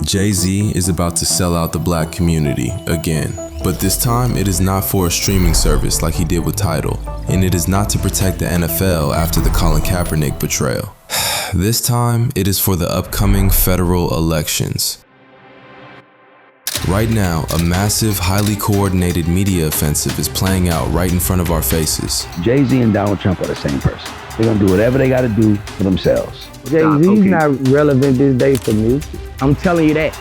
Jay-Z is about to sell out the black community again. But this time, it is not for a streaming service like he did with Tidal. And it is not to protect the NFL after the Colin Kaepernick betrayal. This time, it is for the upcoming federal elections. Right now, a massive, highly coordinated media offensive is playing out right in front of our faces. Jay-Z and Donald Trump are the same person. They're gonna do whatever they gotta do for themselves. Jay-Z's not relevant these days for music. I'm telling you that.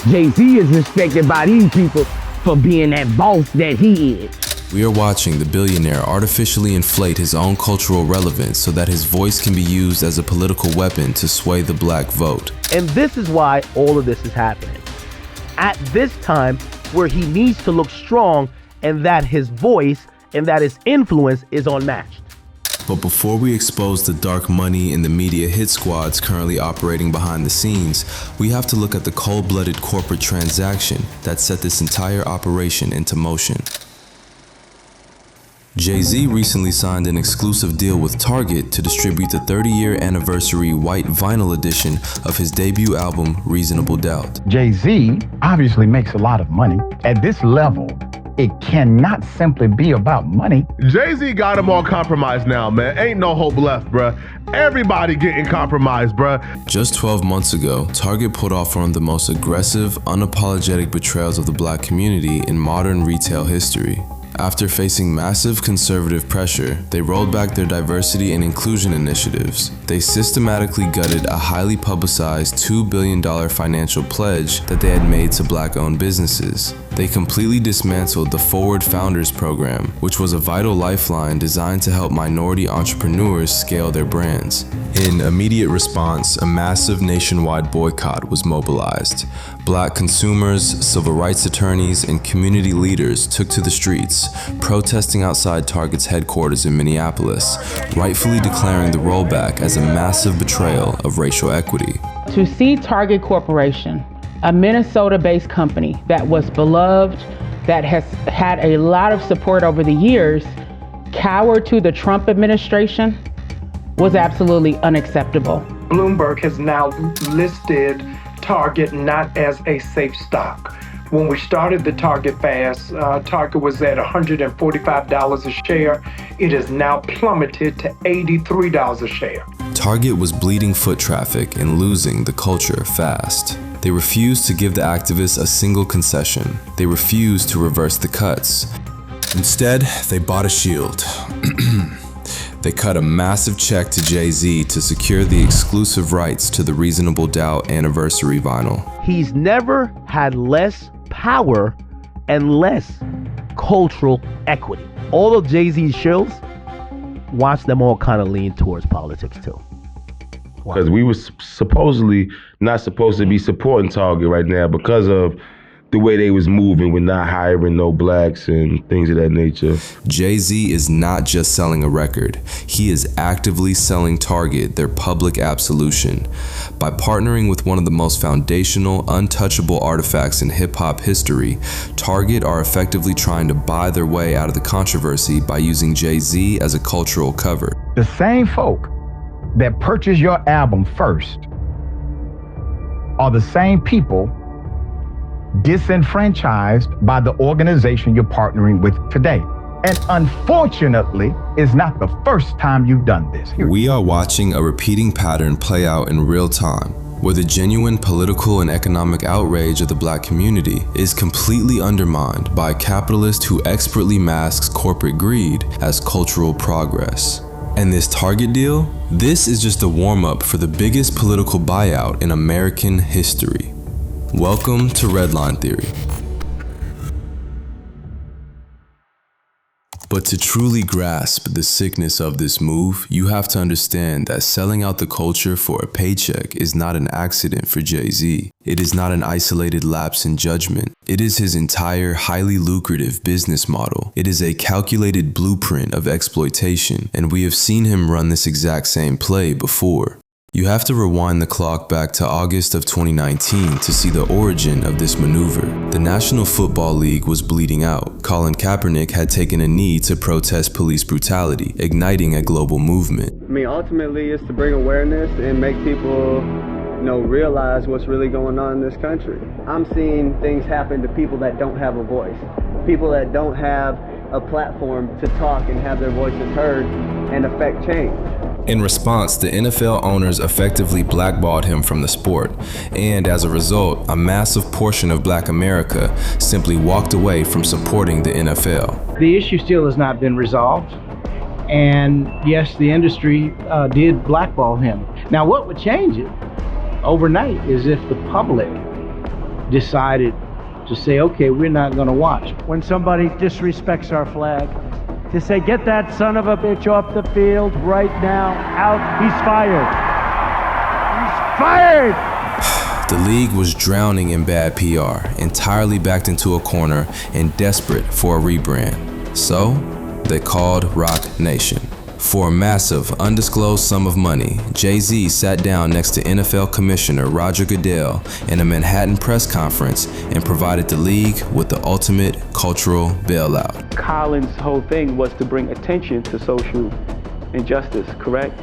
Jay-Z is respected by these people for being that boss that he is. We are watching the billionaire artificially inflate his own cultural relevance so that his voice can be used as a political weapon to sway the black vote. And this is why all of this is happening. At this time where he needs to look strong and that his voice and that his influence is unmatched. But before we expose the dark money in the media hit squads currently operating behind the scenes, we have to look at the cold-blooded corporate transaction that set this entire operation into motion. Jay-Z recently signed an exclusive deal with Target to distribute the 30-year anniversary white vinyl edition of his debut album, Reasonable Doubt. Jay-Z obviously makes a lot of money. At this level, it cannot simply be about money. Jay-Z got him all compromised now, man. Ain't no hope left, bruh. Everybody getting compromised, bruh. Just 12 months ago, Target pulled off one of the most aggressive, unapologetic betrayals of the black community in modern retail history. After facing massive conservative pressure, they rolled back their diversity and inclusion initiatives. They systematically gutted a highly publicized $2 billion financial pledge that they had made to black-owned businesses. They completely dismantled the Forward Founders program, which was a vital lifeline designed to help minority entrepreneurs scale their brands. In immediate response, a massive nationwide boycott was mobilized. Black consumers, civil rights attorneys, and community leaders took to the streets, protesting outside Target's headquarters in Minneapolis, rightfully declaring the rollback as a massive betrayal of racial equity. To see Target Corporation, a Minnesota-based company that was beloved, that has had a lot of support over the years, cower to the Trump administration was absolutely unacceptable. Bloomberg has now listed Target not as a safe stock. When we started the Target fast, Target was at $145 a share. It has now plummeted to $83 a share. Target was bleeding foot traffic and losing the culture fast. They refused to give the activists a single concession. They refused to reverse the cuts. Instead, they bought a shield. They cut a massive check to Jay-Z to secure the exclusive rights to the Reasonable Doubt anniversary vinyl. He's never had less power and less cultural equity. All of Jay-Z's shows, watch them all kind of lean towards politics too. Because we were supposedly not supposed to be supporting Target right now because of the way they was moving with not hiring no blacks and things of that nature. Jay-Z is not just selling a record. He is actively selling Target their public absolution. By partnering with one of the most foundational, untouchable artifacts in hip-hop history, Target are effectively trying to buy their way out of the controversy by using Jay-Z as a cultural cover. The same folk that purchase your album first are the same people disenfranchised by the organization you're partnering with today. And unfortunately, it's not the first time you've done this. We are watching a repeating pattern play out in real time, where the genuine political and economic outrage of the black community is completely undermined by a capitalist who expertly masks corporate greed as cultural progress. And this Target deal? This is just a warm-up for the biggest political buyout in American history. Welcome to Redline Theory. But to truly grasp the sickness of this move, you have to understand that selling out the culture for a paycheck is not an accident for Jay-Z. It is not an isolated lapse in judgment. It is his entire highly lucrative business model. It is a calculated blueprint of exploitation, and we have seen him run this exact same play before. You have to rewind the clock back to August of 2019 to see the origin of this maneuver. The National Football League was bleeding out. Colin Kaepernick had taken a knee to protest police brutality, igniting a global movement. I mean, ultimately, it's to bring awareness and make people realize what's really going on in this country. I'm seeing things happen to people that don't have a voice, people that don't have a platform to talk and have their voices heard and affect change. In response, the NFL owners effectively blackballed him from the sport, and as a result, a massive portion of Black America simply walked away from supporting the NFL. The issue still has not been resolved, and yes, the industry did blackball him. Now, what would change it overnight is if the public decided to say, okay, we're not going to watch. When somebody disrespects our flag, to say, get that son of a bitch off the field right now, out, he's fired. He's fired! The league was drowning in bad PR, entirely backed into a corner and desperate for a rebrand. So, they called Roc Nation. For a massive, undisclosed sum of money, Jay-Z sat down next to NFL Commissioner Roger Goodell in a Manhattan press conference and provided the league with the ultimate cultural bailout. Colin's whole thing was to bring attention to social injustice, correct?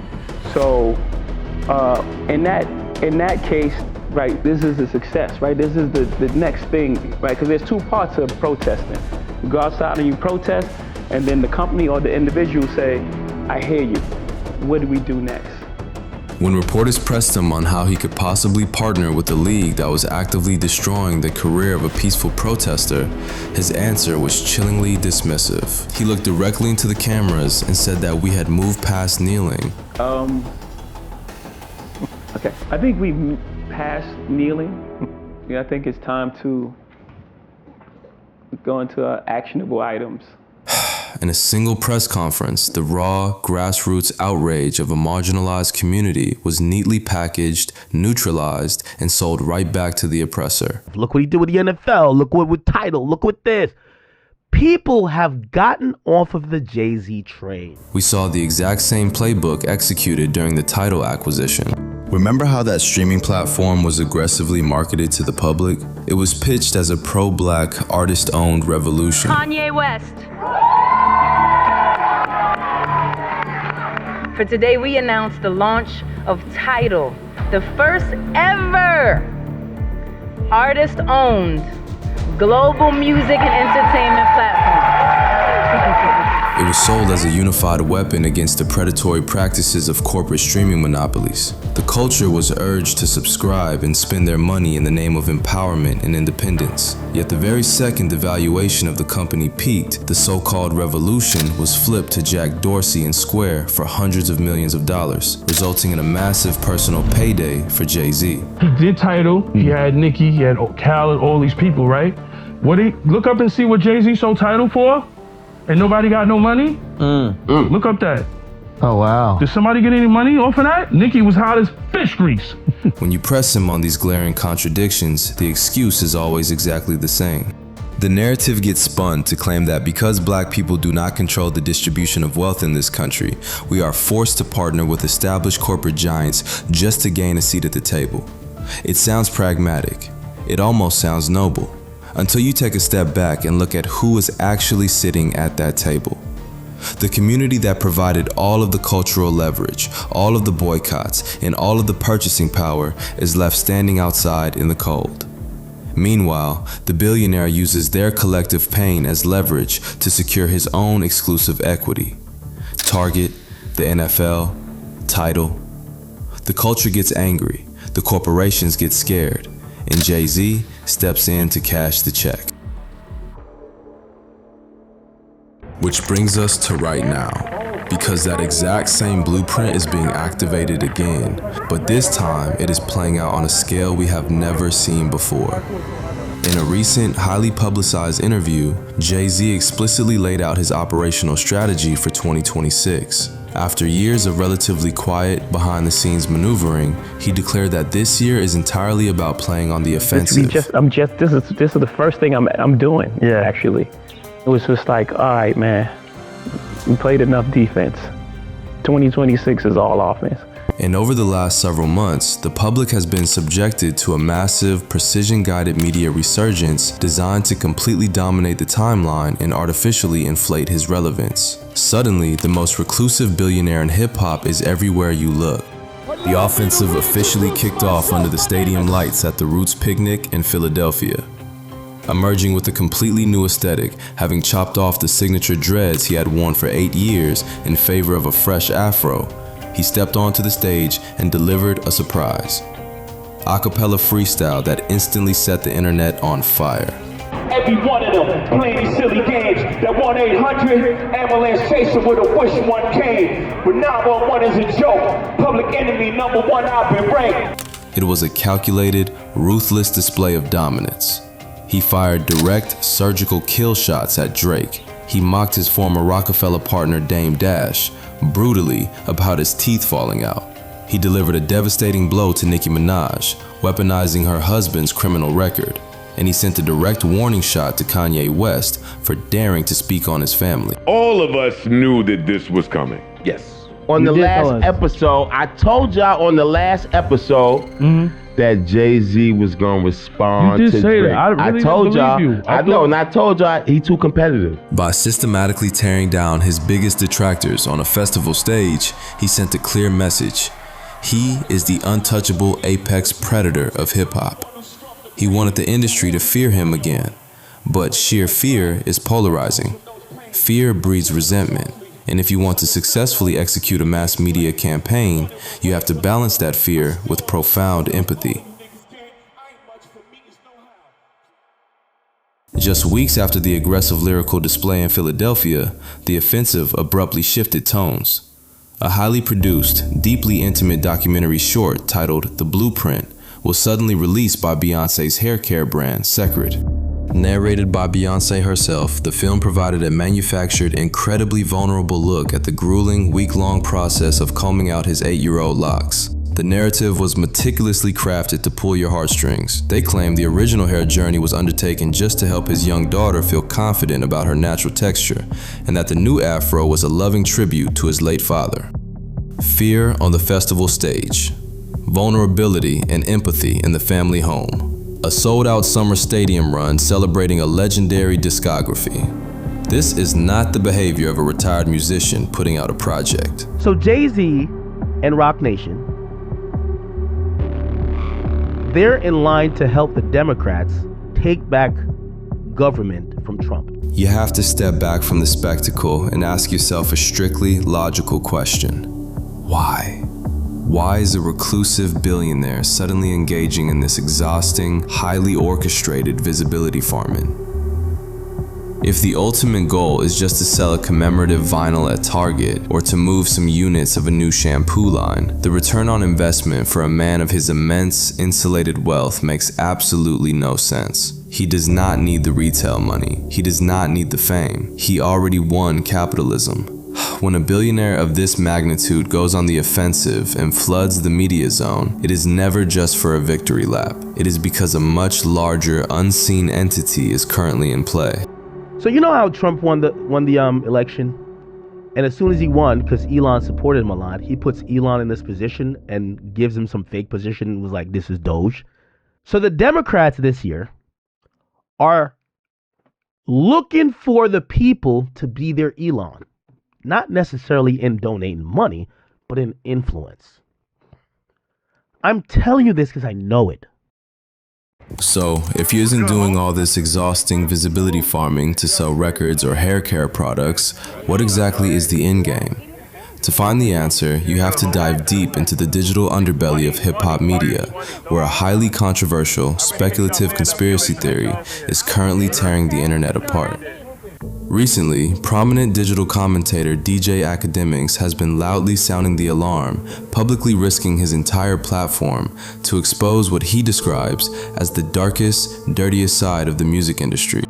So, in that case, right, this is a success, right? This is the next thing, right? Because there's two parts of protesting. You go outside and you protest, and then the company or the individual say, I hear you. What do we do next? When reporters pressed him on how he could possibly partner with the league that was actively destroying the career of a peaceful protester, his answer was chillingly dismissive. He looked directly into the cameras and said that we had moved past kneeling. Okay, I think we've passed kneeling. Yeah, I think it's time to go into actionable items. In a single press conference, the raw, grassroots outrage of a marginalized community was neatly packaged, neutralized, and sold right back to the oppressor. Look what he did with the NFL. Look what with title. Look what this. People have gotten off of the Jay-Z train. We saw the exact same playbook executed during the title acquisition. Remember how that streaming platform was aggressively marketed to the public? It was pitched as a pro-Black, artist-owned revolution. Kanye West. For today, we announced the launch of Tidal, the first ever artist-owned global music and entertainment platform. It was sold as a unified weapon against the predatory practices of corporate streaming monopolies. The culture was urged to subscribe and spend their money in the name of empowerment and independence. Yet the very second the valuation of the company peaked, the so-called revolution was flipped to Jack Dorsey and Square for hundreds of millions of dollars, resulting in a massive personal payday for Jay-Z. He did Tidal, he had Nicki, he had Khaled, all these people, right? Look up and see what Jay-Z sold Tidal for? And nobody got no money? Look up that. Oh, wow. Did somebody get any money off of that? Nicki was hot as fish grease. When you press him on these glaring contradictions, the excuse is always exactly the same. The narrative gets spun to claim that because Black people do not control the distribution of wealth in this country, we are forced to partner with established corporate giants just to gain a seat at the table. It sounds pragmatic. It almost sounds noble. Until you take a step back and look at who is actually sitting at that table. The community that provided all of the cultural leverage, all of the boycotts, and all of the purchasing power is left standing outside in the cold. Meanwhile, the billionaire uses their collective pain as leverage to secure his own exclusive equity. Target, the NFL, Tidal. The culture gets angry, the corporations get scared, and Jay-Z steps in to cash the check. Which brings us to right now, because that exact same blueprint is being activated again, but this time it is playing out on a scale we have never seen before. In a recent, highly publicized interview, Jay-Z explicitly laid out his operational strategy for 2026. After years of relatively quiet, behind-the-scenes maneuvering, he declared that this year is entirely about playing on the offensive. This is the first thing I'm doing. Yeah, actually, it was just like, all right, man, we played enough defense. 2026 is all offense. And over the last several months, the public has been subjected to a massive, precision-guided media resurgence designed to completely dominate the timeline and artificially inflate his relevance. Suddenly, the most reclusive billionaire in hip-hop is everywhere you look. The offensive officially kicked off under the stadium lights at the Roots Picnic in Philadelphia. Emerging with a completely new aesthetic, having chopped off the signature dreads he had worn for 8 years in favor of a fresh afro, he stepped onto the stage and delivered a surprise. A cappella freestyle that instantly set the internet on fire. Every one of them playing these silly games. That 1-800 ambulance chaser with a wish one came. But 911 is a joke. Public enemy #1, I've been ranked. It was a calculated, ruthless display of dominance. He fired direct, surgical kill shots at Drake. He mocked his former Rockefeller partner Dame Dash, brutally about his teeth falling out. He delivered a devastating blow to Nicki Minaj, weaponizing her husband's criminal record. And he sent a direct warning shot to Kanye West for daring to speak on his family. All of us knew that this was coming. Yes. On the last episode, I told y'all on the last episode that Jay-Z was gonna respond You did to say Drake. that. I really told didn't y'all. believe you. I know, and I told y'all he too competitive. By systematically tearing down his biggest detractors on a festival stage, he sent a clear message. He is the untouchable apex predator of hip-hop. He wanted the industry to fear him again, but sheer fear is polarizing. Fear breeds resentment, and if you want to successfully execute a mass media campaign, you have to balance that fear with profound empathy. Just weeks after the aggressive lyrical display in Philadelphia, the offensive abruptly shifted tones. A highly produced, deeply intimate documentary short titled The Blueprint was suddenly released by Beyoncé's hair care brand, Secret. Narrated by Beyoncé herself, the film provided a manufactured, incredibly vulnerable look at the grueling, week-long process of combing out his 8-year-old locks. The narrative was meticulously crafted to pull your heartstrings. They claimed the original hair journey was undertaken just to help his young daughter feel confident about her natural texture, and that the new afro was a loving tribute to his late father. Fear on the festival stage. Vulnerability and empathy in the family home. A sold-out summer stadium run celebrating a legendary discography. This is not the behavior of a retired musician putting out a project. So Jay-Z and Roc Nation, they're in line to help the Democrats take back government from Trump. You have to step back from the spectacle and ask yourself a strictly logical question. Why? Why is a reclusive billionaire suddenly engaging in this exhausting, highly orchestrated visibility farming? If the ultimate goal is just to sell a commemorative vinyl at Target or to move some units of a new shampoo line, the return on investment for a man of his immense, insulated wealth makes absolutely no sense. He does not need the retail money. He does not need the fame. He already won capitalism. When a billionaire of this magnitude goes on the offensive and floods the media zone, it is never just for a victory lap. It is because a much larger, unseen entity is currently in play. So you know how Trump won the election? And as soon as he won, because Elon supported him a lot, he puts Elon in this position and gives him some fake position and was like, this is Doge. So the Democrats this year are looking for the people to be their Elon. Not necessarily in donating money, but in influence. I'm telling you this because I know it. So, if he isn't doing all this exhausting visibility farming to sell records or hair care products, what exactly is the end game? To find the answer, you have to dive deep into the digital underbelly of hip-hop media, where a highly controversial, speculative conspiracy theory is currently tearing the internet apart. Recently, prominent digital commentator DJ Academics has been loudly sounding the alarm, publicly risking his entire platform to expose what he describes as the darkest, dirtiest side of the music industry.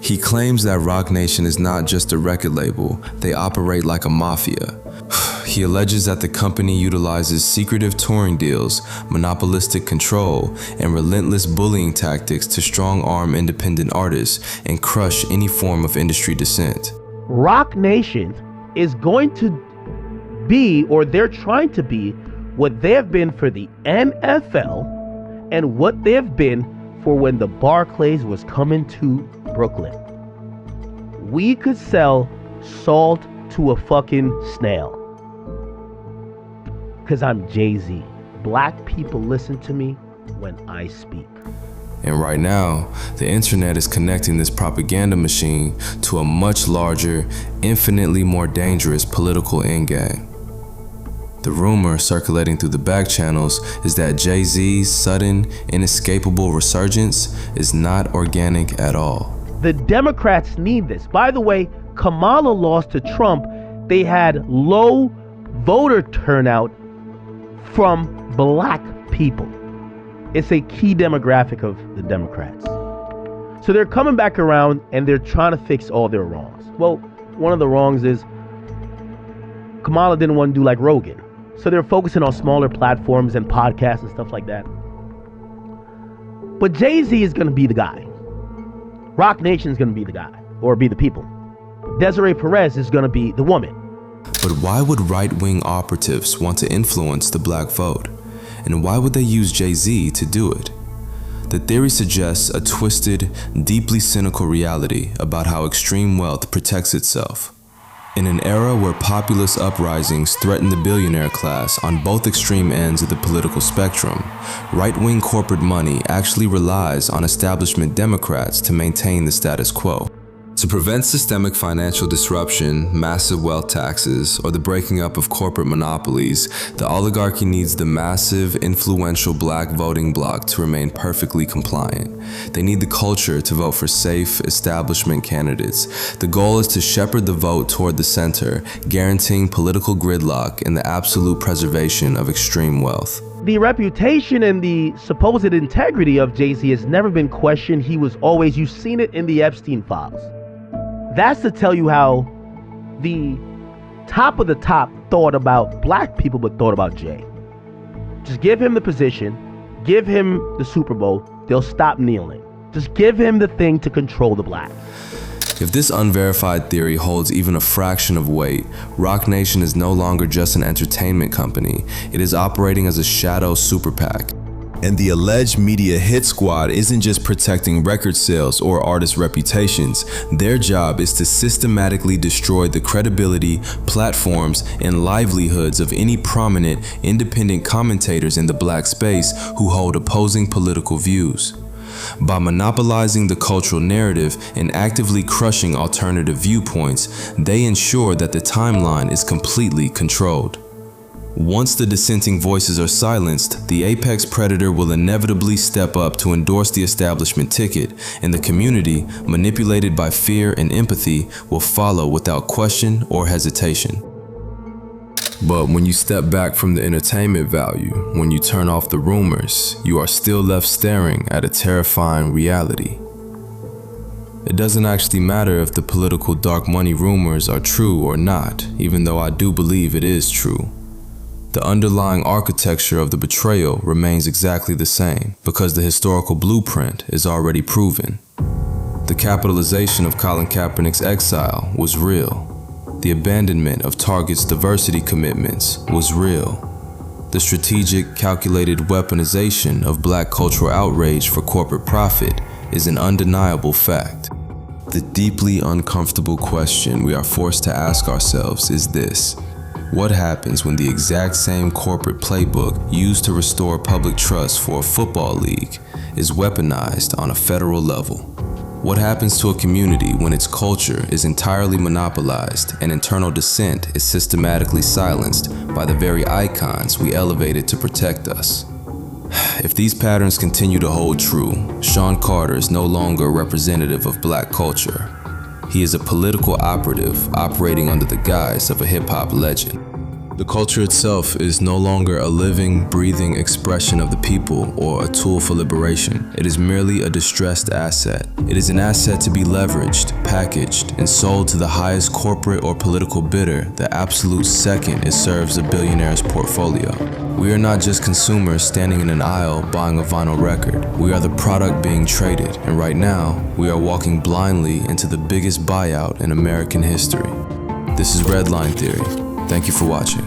He claims that Roc Nation is not just a record label, they operate like a mafia. He alleges that the company utilizes secretive touring deals, monopolistic control, and relentless bullying tactics to strong-arm independent artists and crush any form of industry dissent. Roc Nation is going to be, or they're trying to be, what they have been for the NFL and what they have been for when the Barclays was coming to Brooklyn. We could sell salt to a fucking snail. Because I'm Jay-Z. black people listen to me when I speak. And right now, the internet is connecting this propaganda machine to a much larger, infinitely more dangerous political endgame. The rumor circulating through the back channels is that Jay-Z's sudden, inescapable resurgence is not organic at all. The Democrats need this. By the way, Kamala lost to Trump. They had low voter turnout from black people. It's a key demographic of the Democrats. So they're coming back around and they're trying to fix all their wrongs. Well, one of the wrongs is Kamala didn't want to do like Rogan. So they're focusing on smaller platforms and podcasts and stuff like that. But Jay-Z is going to be the guy. Rock Nation is going to be the guy, or be the people. Desiree Perez is going to be the woman. But why would right-wing operatives want to influence the black vote? And why would they use Jay-Z to do it? The theory suggests a twisted, deeply cynical reality about how extreme wealth protects itself. In an era where populist uprisings threaten the billionaire class on both extreme ends of the political spectrum, right-wing corporate money actually relies on establishment Democrats to maintain the status quo. To prevent systemic financial disruption, massive wealth taxes, or the breaking up of corporate monopolies, the oligarchy needs the massive, influential black voting bloc to remain perfectly compliant. They need the culture to vote for safe, establishment candidates. The goal is to shepherd the vote toward the center, guaranteeing political gridlock and the absolute preservation of extreme wealth. The reputation and the supposed integrity of Jay-Z has never been questioned. He was always, you've seen it in the Epstein files. That's to tell you how the top of the top thought about black people but thought about Jay. Just give him the position, give him the Super Bowl, they'll stop kneeling. Just give him the thing to control the blacks. If this unverified theory holds even a fraction of weight, Rock Nation is no longer just an entertainment company. It is operating as a shadow super PAC. And the alleged media hit squad isn't just protecting record sales or artist reputations. Their job is to systematically destroy the credibility, platforms, and livelihoods of any prominent, independent commentators in the black space who hold opposing political views. By monopolizing the cultural narrative and actively crushing alternative viewpoints, they ensure that the timeline is completely controlled. Once the dissenting voices are silenced, the apex predator will inevitably step up to endorse the establishment ticket, and the community, manipulated by fear and empathy, will follow without question or hesitation. But when you step back from the entertainment value, when you turn off the rumors, you are still left staring at a terrifying reality. It doesn't actually matter if the political dark money rumors are true or not, even though I do believe it is true. The underlying architecture of the betrayal remains exactly the same, because the historical blueprint is already proven. The capitalization of Colin Kaepernick's exile was real. The abandonment of Target's diversity commitments was real. The strategic, calculated weaponization of black cultural outrage for corporate profit is an undeniable fact. The deeply uncomfortable question we are forced to ask ourselves is this: what happens when the exact same corporate playbook used to restore public trust for a football league is weaponized on a federal level? What happens to a community when its culture is entirely monopolized and internal dissent is systematically silenced by the very icons we elevated to protect us? If these patterns continue to hold true, Sean Carter is no longer a representative of black culture. He is a political operative operating under the guise of a hip-hop legend. The culture itself is no longer a living, breathing expression of the people or a tool for liberation. It is merely a distressed asset. It is an asset to be leveraged, packaged, and sold to the highest corporate or political bidder the absolute second it serves a billionaire's portfolio. We are not just consumers standing in an aisle buying a vinyl record. We are the product being traded, and right now, we are walking blindly into the biggest buyout in American history. This is Redline Theory. Thank you for watching.